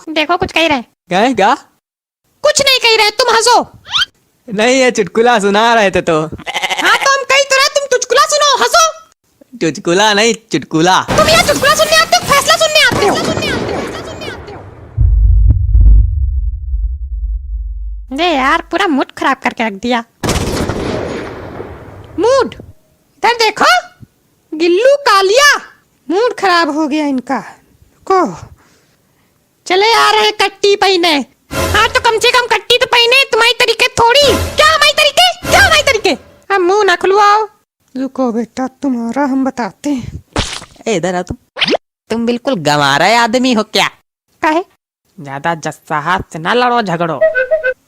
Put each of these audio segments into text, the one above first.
देखो कुछ कह रहे हैं। क्या? कुछ नहीं कह रहे, तुम हंसो। नहीं, ये चुटकुला सुना रहे थे तो। हाँ तो हम कही तो रहे, तुम चुटकुला सुनो, हंसो। चुटकुला नहीं, चुटकुला। तुम यहाँ चुटकुला सुनने आते हो, फैसला सुनने आते हो? अरे यार, पूरा मूड खराब करके रख दिया। मूड इधर देखो, गिल्लू कालिया, मूड खराब हो गया इनका को। चले आ रहे कट्टी पहने। हाँ तो कम से कम कट्टी तो पहने, तुम्हारी तरीके थोड़ी। क्या हमारी तरीके, क्या हमारी तरीके? हम मुंह ना खुलवाओ। रुको बेटा, तुम्हारा हम बताते हैं। इधर आ तुम बिल्कुल गंवारा आदमी हो क्या? काहे? ज्यादा जस्सा हाथ से ना लड़ो झगड़ो,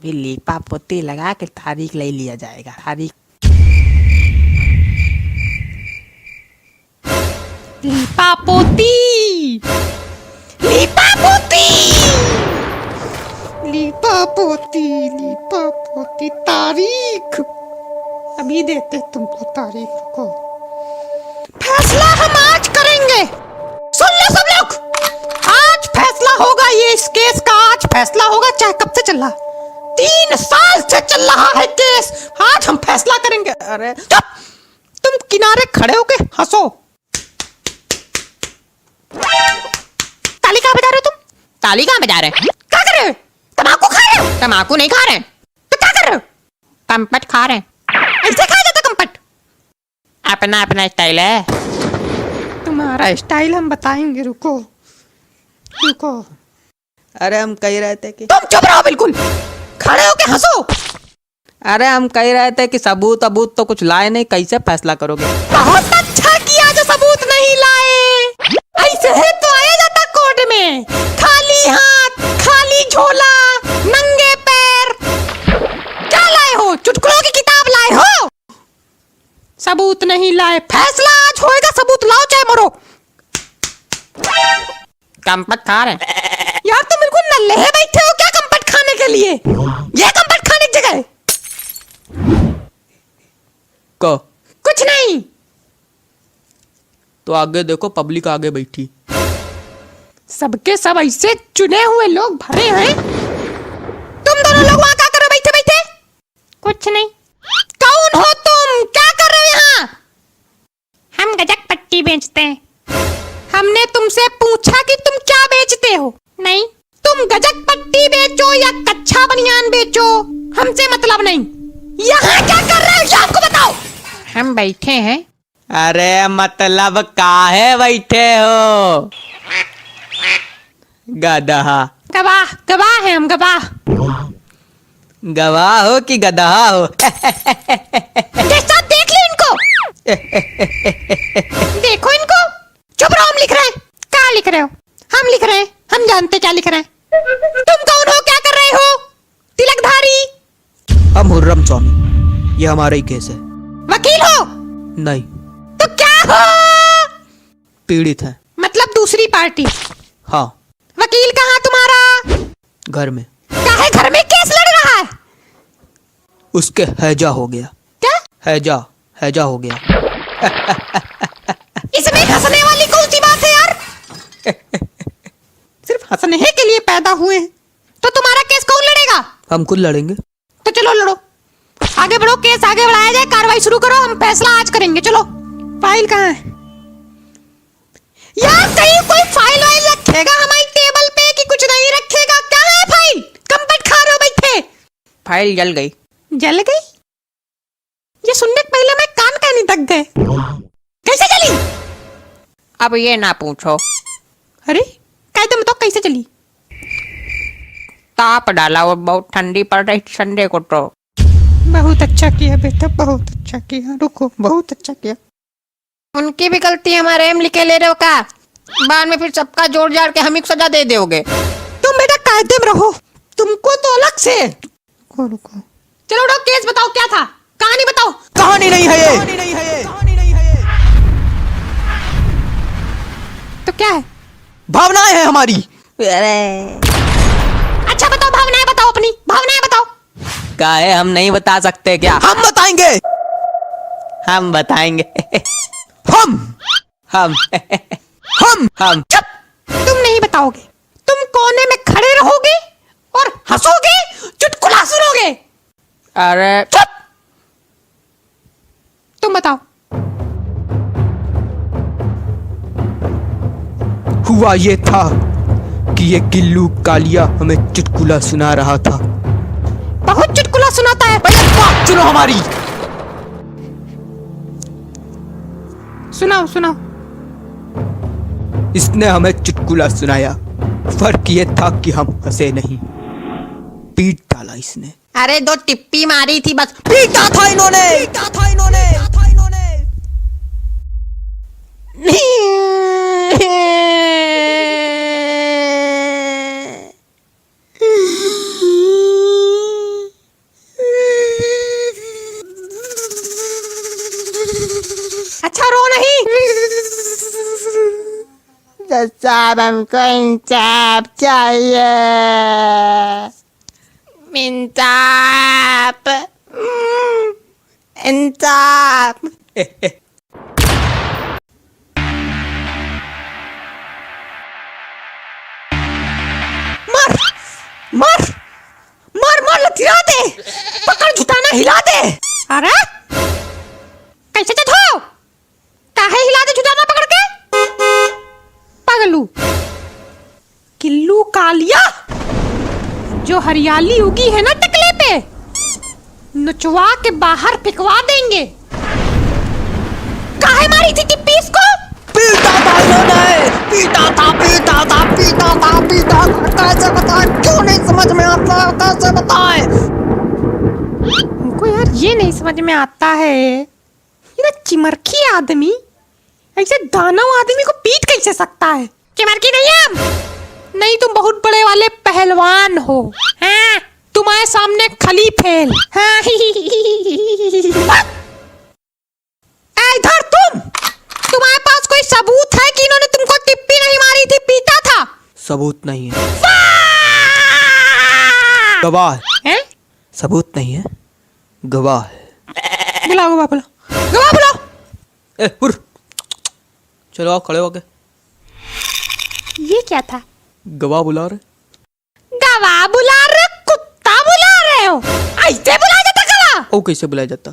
भी लीपा पोती लगा के तारीख ले लिया जाएगा। तारीख लीपा पोती, लीपा पोती, लीपा पोती, लीपा पोती। तारीख अभी देते तुमको, तारीख को। फैसला हम आज करेंगे, सुन लो सब लोग। आज फैसला होगा, ये इस केस का आज फैसला होगा, चाहे कब से चल रहा, 3 साल से चल रहा है केस। आज हम फैसला करेंगे। अरे चुप, तुम किनारे खड़े होके हंसो। ताली कहाँ बजा रहे हो तुम? ताली कहाँ बजा रहे हैं? क्या कर रहे हो? तम्बाकू खा रहे हो? तम्बाकू नहीं खा रहे हैं, तो क्या कर रहे हो? कंपट खा रहे हैं। ऐसे खाया जाता कंपट? अपना अपना स्टाइल है। तुम्हारा स्टाइल हम बताएंगे, रुको रुको। अरे हम कह रहे थे कि तुम चुप रहो, बिल्कुल खड़े होके हंसो। अरे हम कह रहे थे कि सबूत अबूत तो कुछ लाए नहीं, कैसे फैसला करोगे? बहुत अच्छा किया जो सबूत नहीं लाए। ऐसे है तो आया जाता कोर्ट में, खाली हाथ, खाली झोला, नंगे पैर। क्या लाए हो? चुटकुलों की किताब लाए हो? सबूत नहीं लाए, फैसला आज होएगा। सबूत लाओ चाहे मरो। कंपट खा रहे हैं। यार तुम बिल्कुल नल्ले है, बैठे हो क्या कंपट खाने के लिए? ये कंपट खाने की जगह है? को कुछ नहीं। तो आगे देखो, पब्लिक आगे बैठी। सबके सब ऐसे चुने हुए लोग भरे हैं। तुम दोनों लोग वहां क्या कर रहे हो बैठे बैठे? कुछ नहीं। कौन हो तुम? क्या कर रहे हो यहाँ? हम गजक पट्टी बेचते हैं। हमने तुमसे पूछा कि तुम क्या बेचते हो? नहीं। तुम गजक पट्टी बेचो या कच्चा बनियान बेचो, हमसे मतलब नहीं। यहाँ क्या कर रहे हो, आपको बताओ। हम बैठे हैं। अरे मतलब काहे बैठे हो? गधा। गवाह, गवाह है हम, गवाह। गवाह हो कि गधा हो? जैसा देख लो इनको। देखो इनको। चुप रहो, हम लिख रहे हैं। क्या लिख रहे हो? हम लिख रहे हैं, हम जानते क्या लिख रहे हैं। तुम कौन हो, क्या कर रहे हो? तिलकधारी। हम हुर्रम स्वामी, ये हमारा ही केस है। वकील हो? नहीं। तो क्या हो? पीड़ित है। मतलब दूसरी पार्टी? हाँ। वकील कहाँ तुम्हारा? घर में। काहे घर में केस लड़ रहा है? उसके हैजा हो गया। क्या? हैजा, हैजा हो गया। इसमें हंसने वाली कौन सी बात है यार? सिर्फ हंसने के लिए पैदा हुए हैं। तो तुम्हारा केस कौन लड़ेगा? हम खुद लड़ेंगे। तो चलो लड़ो, आगे बढ़ो, केस आगे बढ़ाया जाए, कार्रवाई शुरू करो, हम फैसला आज करेंगे। चलो। फाइल कहाँ है यार? कहीं कोई फाइल वाइल रखेगा हमारी टेबल पे कि कुछ नहीं रखेगा? कहाँ है फाइल? कंपट खा रहे हो बैठे। फाइल जल गई। जल गई? ये सुनने के पहले मैं कान कहने तक गए। कैसे चली? अब ये ना पूछो। अरे कह दो, बताओ कैसे चली? ताप डाला और बहुत ठंडी पड़ रही संडे को तो। बहुत अच्छा किया बेटा, बहुत अच्छा किया। रुको, बहुत अच्छा किया। उनकी भी गलती, हमारे एम लिखे ले रहे हो का? बाद में फिर सबका जोड़ जाड़ के हम ही सजा दे दोगे। तुम बेटा कायदे में रहो, तुमको तो अलग से। रुको रुको, चलो उठो, केस बताओ क्या था, कहानी बताओ। कहानी नहीं है ये। कहानी नहीं है ये। कहानी नहीं है ये। तो क्या है? भावनाएं हैं हमारी। अच्छा बताओ, भावनाएं बताओ, अपनी भावनाएं बताओ। काहे हम नहीं बता सकते क्या? हम बताएंगे। हम बताएंगे। हम चुप! तुम नहीं बताओगे, तुम कोने में खड़े रहोगे और हंसोगे, चुटकुला सुनोगे। अरे चुप! तुम बताओ। हुआ ये था कि ये गिल्लू कालिया हमें चुटकुला सुना रहा था। बहुत चुटकुला सुनाता है। पहले बात सुनो हमारी। सुनाओ सुनाओ। इसने हमें चुटकुला सुनाया, फर्क ये था कि हम हंसे नहीं, पीट डाला इसने। अरे 2 टिप्पी मारी थी बस। पीटा था इन्होंने। अच्छा रो नहीं। साहब हमको इंसाफ चाहिए। इंसाफ, इंसाफ। मार मार मार मार, लथिया दे, पकड़, झुटाना, हिला दे। अरे कैसे चढ़ो? काहे हिला दे झुटाना पकड़ के? पगलू, गिल्लू कालिया जो हरियाली उगी है ना टकले पे, नचवा के बाहर फेंकवा देंगे। काहे मारी थी टिप्पी इसको? पीटा था इन्होंने। पीटा था। कैसे बताए? क्यों नहीं समझ में आता? कैसे बताए? हमको यार ये नहीं समझ में आता है, ये चिमरखी आदमी ऐसे दानव आदमी को पीट कैसे सकता है? चिमरखी नहीं है हम। नहीं, तुम बहुत बड़े वाले पहलवान हो। हाँ, तुम्हारे सामने खली फेल। हाँ। इधर तुम्हारे पास कोई सबूत है कि इन्होंने तुमको टिप्पी नहीं मारी थी, पीटा था? सबूत नहीं है, गवाह है। सबूत नहीं है, गवाह है। बुलाओ गवाह, गवाह बुलाओ। चलो आओ, खड़े हो गए। ये क्या था? गवाह बुला रहे। गवाह बुला रहे? कुत्ता बुला रहे हो? ऐसे बुलाया जाता गवाह? ओ कैसे बुलाया जाता?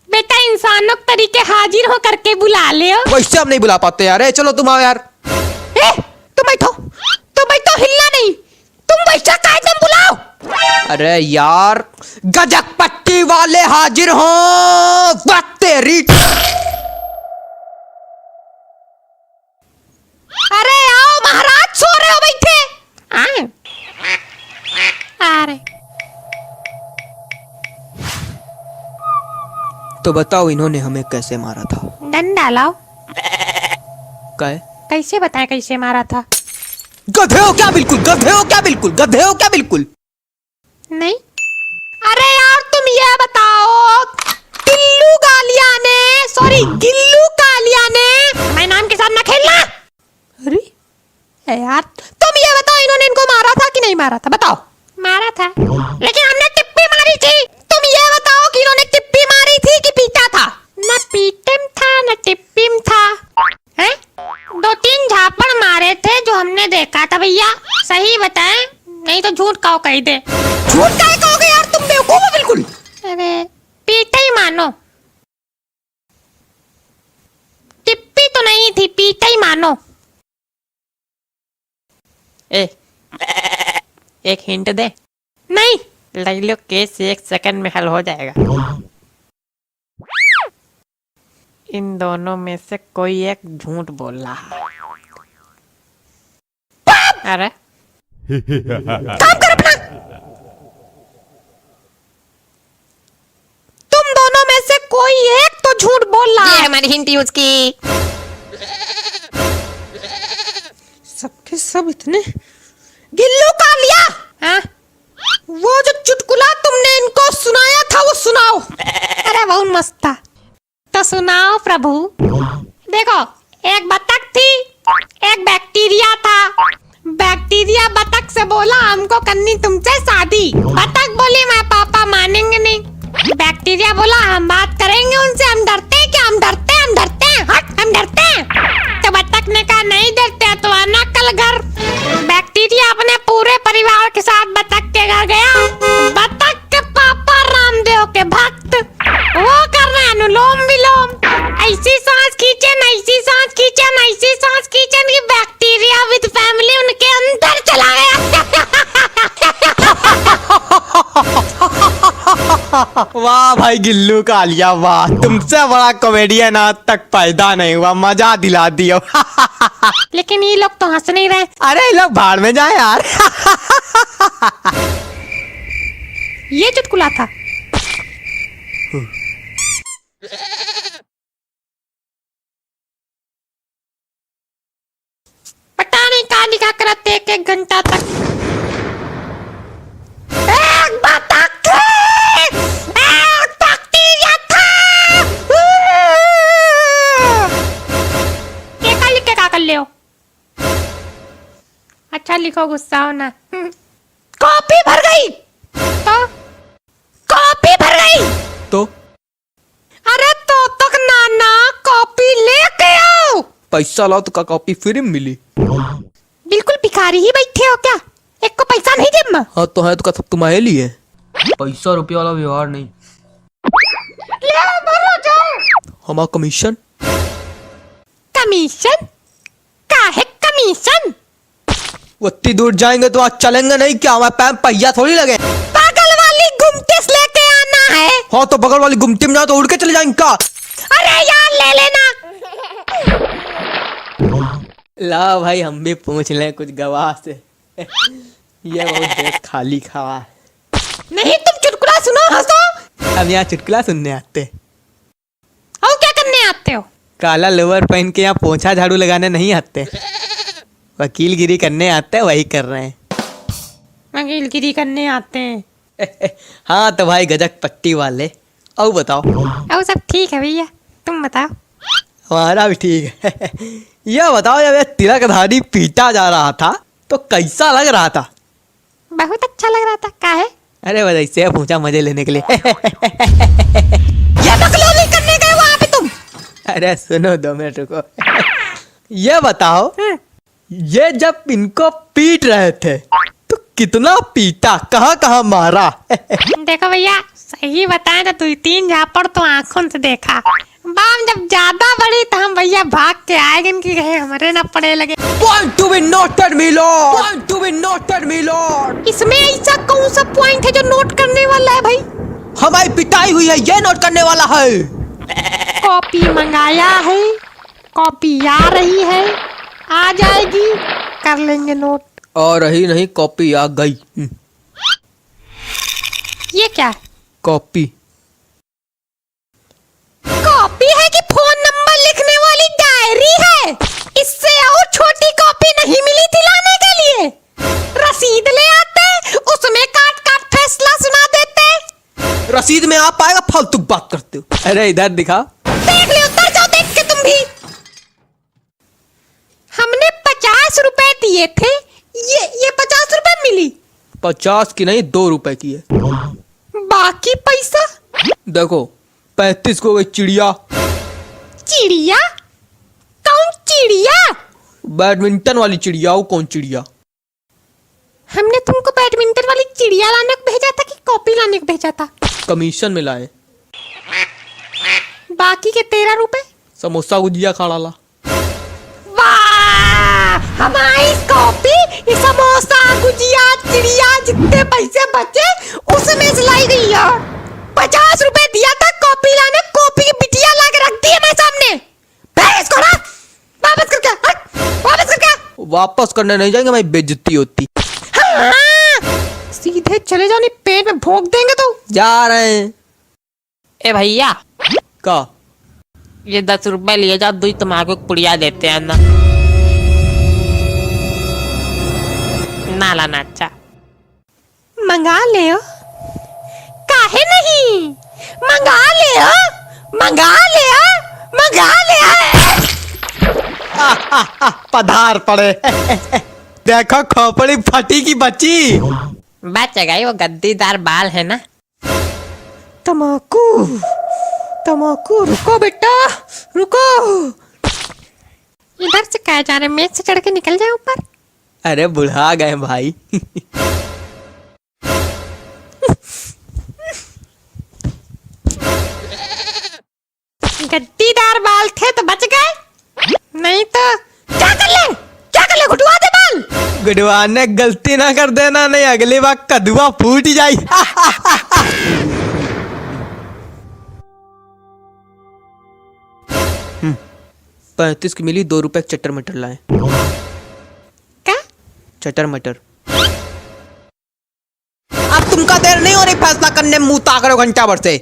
बेटा, इंसानों के तरीके हाजिर हो करके बुला ले हो। वैसे हम नहीं बुला पाते यार। चलो तुम आओ यार। तुम बैठो, हिलना नहीं। तुम वैसा काहे तुम बुलाओ? अरे यार, गजक पट्टी वाले हाजिर हो। बात तेरी। अरे आओ महाराज, सो रहे हो बैठे? अरे तो बताओ इन्होंने हमें कैसे मारा था? डंडा लाओ। कैसे बताएं कैसे मारा था? गधे हो क्या? बिल्कुल गधे हो क्या? बिल्कुल नहीं। अरे यार तुम ये बताओ, गिल्लू कालिया ने मैं नाम के साथ ना खेलना। अरे यार तुम ये बताओ, इन्होंने इनको मारा था कि नहीं मारा था? बताओ। मारा था, लेकिन हमने टिप्पी मारी थी। तुम ये बताओ कि इन्होंने टिप्पी मारी थी कि पीटा था? ना पीटम था ना टिप्पीम था। हैं? 2-3 झापड़ मारे थे जो हमने देखा था भैया। सही बताएं, नहीं तो झूठ काहे कह दे। झूठ काहे कहोगे यार, तुम बेवकूफ हो बिल्कुल। अरे पीटा ही मानो, टिप्पी तो नहीं थी, पीटा ही मानो। एक हिंट दे। नहीं। ले लो, केस 1 सेकंड में हल हो जाएगा। इन दोनों में से कोई एक झूठ बोल रहा है। अरे काम कर अपना। तुम दोनों में से कोई एक तो झूठ बोल रहा है। ये हमारी हिंट यूज की। सबके सब इतने गिल्लू कालिया। हाँ? वो जो चुटकुला तुमने इनको सुनाया था वो सुनाओ। अरे बहुत मस्त था, तो सुनाओ प्रभु। देखो, एक बतख थी, एक बैक्टीरिया था। बैक्टीरिया बतख से बोला हमको करनी तुमसे शादी। बतख बोली मैं पापा मानेंगे नहीं। बैक्टीरिया बोला हम बात करेंगे उनसे, हम डरते हैं क्या? हम डरते हैं, हट हम डरते हैं। परिवार के साथ बतख के घर गया। बतख के पापा रामदेव के भक्त, वो कर रहे हैं अनुलोम विलोम। ऐसी सांस खींचन, ऐसी सांस खींचन, ऐसी सांस खींचन कि बैक्टीरिया विद फैमिली उनके अंदर चला गया। वाह भाई गिल्लू कालिया, वाह, तुमसे बड़ा कॉमेडियन आज तक पैदा नहीं हुआ, मजा दिला दियो। लेकिन ये लोग तो हंस नहीं रहे। अरे ये लोग भाड़ में जाए यार। ये चुटकुला था। पता नहीं कहाँ लिखा करते एक घंटा तक। एक बतख थी, एक बैक्टीरिया था। ये क्या लिख के क्या कर ले हो? अच्छा लिखो, गुस्सा हो ना। कॉपी भर गई तो कॉपी भर गई तो अरे तो तक नाना कॉपी लेके आओ। पैसा लाओ तो का कॉपी फ्री में मिली। बिल्कुल भिखारी ही बैठे हो क्या? एक को पैसा नहीं जेब में? हाँ तो है तो का सब तुम्हारे लिए। पैसा रुपया वाला व्यवहार नहीं। ले बोलो जाओ। हमारा कमीशन। कमीशन? काहे कमीशन? उतनी दूर जाएंगे तो आज चलेंगे नहीं क्या? हमारे पैर पहिया थोड़ी लगे। बगल वाली गुमटी से लेके आना है। हाँ तो बगल वाली गुमटी में जाओ तो उड़ के चले जाएंगे का? अरे यार ले लेना। ला भाई हम भी पूछ लें कुछ गवाह से। ये बहुत देश खाली खावा है। नहीं तुम चुटकुला सुनो, हंसो। हम यहाँ चुटकुला सुनने आते। और क्या करने आते हो? काला लोअर पहन के यहाँ पोंछा झाड़ू लगाने नहीं आते, वकीलगिरी करने आते हैं, वही कर रहे हैं। वकीलगिरी करने आते हैं। हाँ तो भाई गजक पट्टी वाले। और बताओ। और सब ठीक है भैया, तुम बताओ। हमारा भी ठीक है। यह बताओ जब ये तिलकधारी पीटा जा रहा था तो कैसा लग रहा था? बहुत अच्छा लग रहा था। काहे? अरे बस ऐसे पूछा मजे लेने के लिए। ये बकलोली करने गए वहाँ पे तुम? अरे सुनो 2 मिनट रुको। ये बताओ, ये जब इनको पीट रहे थे तो कितना पीटा, कहाँ कहाँ मारा? देखो भैया सही बताएं तो 2-3 झापड़ तो आंखों से देखा। बाम जब ज्यादा बड़ी तो हम भैया भाग के आए इनकी कहे हमारे ना पड़े लगे। Point to be noted, my lord. Point to be noted, my lord. इसमें ऐसा कौन सा पॉइंट है जो नोट करने वाला है भाई? हमारी पिटाई हुई है, ये नोट करने वाला है। कॉपी मंगाया है, कॉपी आ रही है, आ जाएगी, कर लेंगे नोट। और रही नहीं, कॉपी आ गई। ये क्या है? कॉपी। कॉपी है कि फोन नंबर लिखने वाली डायरी है? इससे और छोटी कॉपी नहीं मिली थी लाने के लिए? रसीद ले आते, उसमें काट काट फैसला सुना देते। रसीद में आप आएगा, फालतू बात करते हो। अरे इधर दिखा। देख ले, उतर जाओ देख के तुम भी। हमने 50 रुपए दिए थे, ये 50 रुपए मिली। 50 की नहीं 2 रुपए की है। बाकी पैसा? देखो 35 को गई चिड़िया। चिड़िया? कौन चिड़िया? बैडमिंटन वाली चिड़िया। वो कौन चिड़िया? हमने तुमको बैडमिंटन वाली चिड़िया लाने को भेजा था कि कॉपी लाने को भेजा था? कमीशन में लाए। बाकी के 13 रुपए? समोसा गुजिया खा डाला। वाह, हमारी कॉपी, ये समोसा गुजिया चिड़िया जितने पैसे बचे उसमें से लाई गई है। 50 रुपए दिया था कॉपी लाने, कॉपी की बिटिया ला के रख दी है मेरे सामने। भेज इसको ना, वापस कर क्या? वापस कर क्या? वापस करने नहीं जाएंगे, मेरी बेइज्जती होती। हाँ, सीधे चले जाओ, नहीं पेट में भोंक देंगे तो। जा रहे हैं। ए भैया का? ये 10 रुपए लिए जाओ, 2 तुम्हारे को पुड़िया देते हैं ना। ना लाना अच्छा। मंगा ले हो। काहे नहीं? मंगा ले हो, मंगा ले हो, मंगा ले हो। पधार पड़े। देखो खोपड़ी फटी की बची। बच गई, वो गद्दीदार बाल है ना। तमाकू, तमाकू। रुको बेटा, रुको। इधर से क्या जा रहे? मेज से चढ़ के निकल जाए ऊपर। अरे बुढ़ा गए भाई। गद्दीदार बाल थे तो बच गए, नहीं तो क्या कर ले घुटवा दे बाल। गुडवाने गलती ना कर देना, नहीं अगली बार कदुआ फूट जाई। 35 की मिली, 2 रुपए चटर मटर लाए। क्या? चटर मटर। अब तुमका देर नहीं हो रही फैसला करने, मुंह ताकरो घंटा भर से।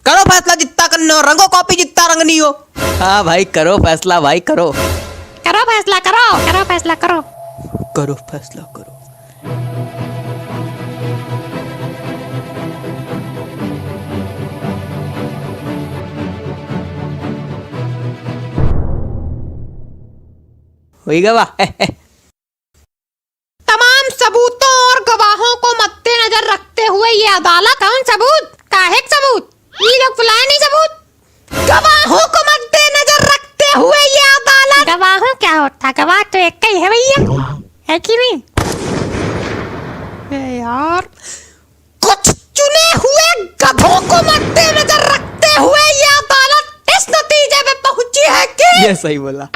करो फैसला जितना करने हो, रंगो कॉपी जितना रंग नहीं हो। हाँ भाई करो फैसला, भाई करो। करो फैसला करो फैसला करो। करो फैसला करो। वही गवा। तमाम सबूतों और गवाहों को मद्देनजर रखते हुए ये अदालत। कौन सबूत? काहे सबूत? ये लोग बुलाए नहीं सबूत। गवाहों को मद्देनजर रखते हुए ये अदालत। गवाहों क्या होता? गवाह तो एक ही है भैया, है कि नहीं? यार कुछ चुने हुए गधों को मद्देनजर रखते हुए ये अदालत इस नतीजे पे पहुंची है कि ये सही बोला।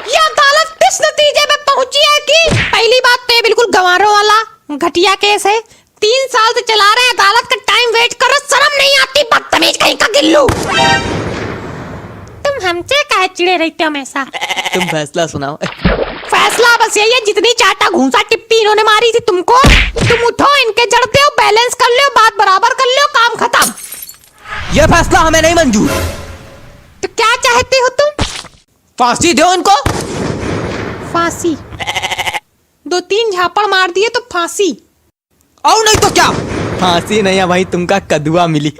ये अदालत इस नतीजे पे पहुंची है कि पहली बात तो ये बिल्कुल गंवारों वाला घटिया केस है। 3 साल से चला रहे हैं, अदालत का टाइम वेट करो, शर्म नहीं आती, बदतमीज कहीं का गिल्लू। तुम हमसे काहे चिड़े रहते हो हमेशा? तुम फैसला सुनाओ। फैसला बस यही है, जितनी चाटा घूंसा टिप्पी इन्होंने मारी थी तुमको, तुम उठो, इनके जड़ते हो, बैलेंस कर लो, बात बराबर कर लो, काम खत्म। ये फैसला हमें नहीं मंजूर। तो क्या चाहते हो तुम? फांसी दो इनको। फांसी? 2-3 झापड़ मार दिए तो फांसी? और नहीं तो क्या? फांसी नहीं है भाई, तुमका कदुआ मिली।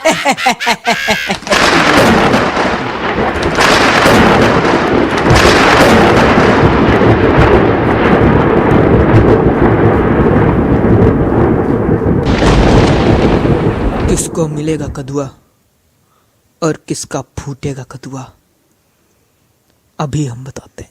किसको मिलेगा कदुआ और किसका फूटेगा कदुआ, अभी हम बताते हैं।